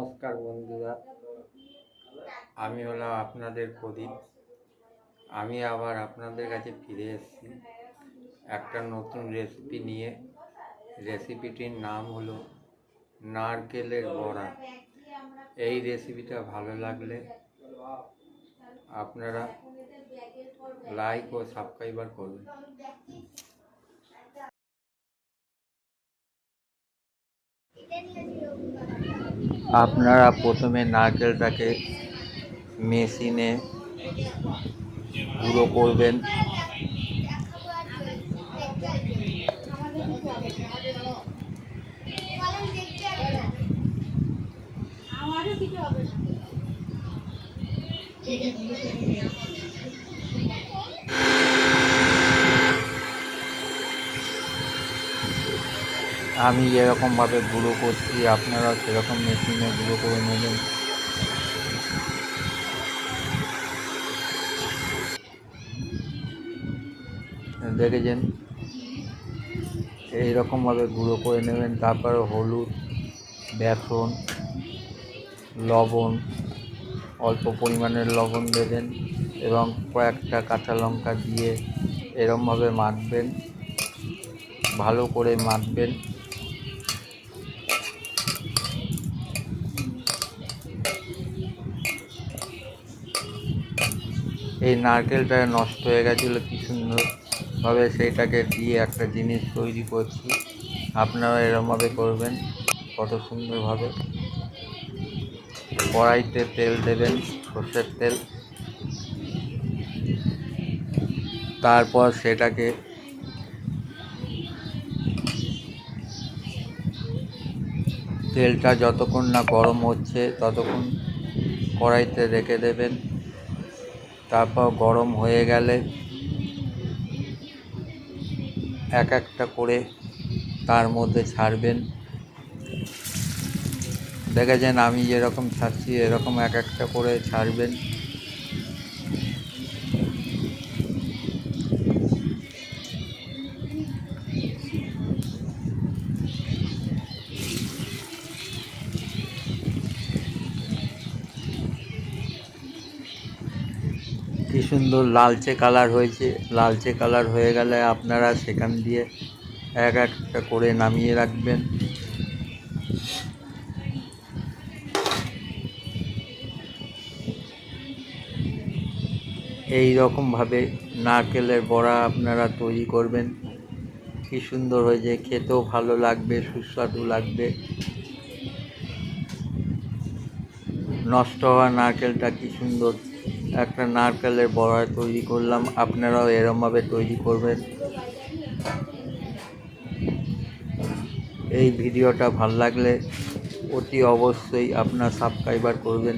নমস্কার বন্ধুরা, আমি হলাম আপনাদের প্রদীপ। আমি আবার আপনাদের কাছে ফিরে এসেছি একটা নতুন রেসিপি নিয়ে। রেসিপিটির নাম হলো নারকেলের বড়া। এই রেসিপিটা ভালো লাগলে আপনারা লাইক ও সাবস্ক্রাইব করবেন। আপনারা প্রথমে নারকেলটাকে মেশিনে গুঁড়ো করবেন। আমি যেরকমভাবে গুঁড়ো করছি আপনারা সেরকম মেশিনে গুঁড়ো করে নেবেন। দেখেছেন, এইরকমভাবে গুঁড়ো করে নেবেন। তারপরে হলুদ, বেসন, লবণ, অল্প পরিমাণের লবণ দেবেন এবং কয়েকটা কাঁচা লঙ্কা দিয়ে এরকমভাবে মাখবেন, ভালো করে মাখবেন। এই নারকেলটা নষ্ট হয়ে গেছিলো, কি সুন্দরভাবে সেইটাকে দিয়ে একটা জিনিস তৈরি করছি। আপনারা এরকমভাবে করবেন, কত সুন্দরভাবে। কড়াইতে তেল দেবেন, সর্ষের তেল। তারপর সেটাকে তেলটা যতক্ষণ না গরম হচ্ছে ততক্ষণ কড়াইতে রেখে দেবেন। তারপর গরম হয়ে গেলে এক একটা করে তার মধ্যে ছাড়বেন। দেখেছেন আমি যেরকম ছাড়ছি, এরকম এক একটা করে ছাড়বেন। কি সুন্দর লালচে কালার হয়েছে। লালচে কালার হয়ে গেলে আপনারা সেখান দিয়ে এক একটা করে নামিয়ে রাখবেন। এই রকমভাবে নারকেলের বড়া আপনারা তৈরি করবেন। কি সুন্দর হয়েছে, খেতেও ভালো লাগবে, সুস্বাদু লাগবে। নষ্ট হওয়া নারকেলটা কি সুন্দর একটা নারকেলের বড়া তৈরি করলাম। আপনারাও এরকমভাবে তৈরি করবেন। এই ভিডিওটা ভালো লাগলে অতি অবশ্যই আপনার সাবস্ক্রাইবার করবেন।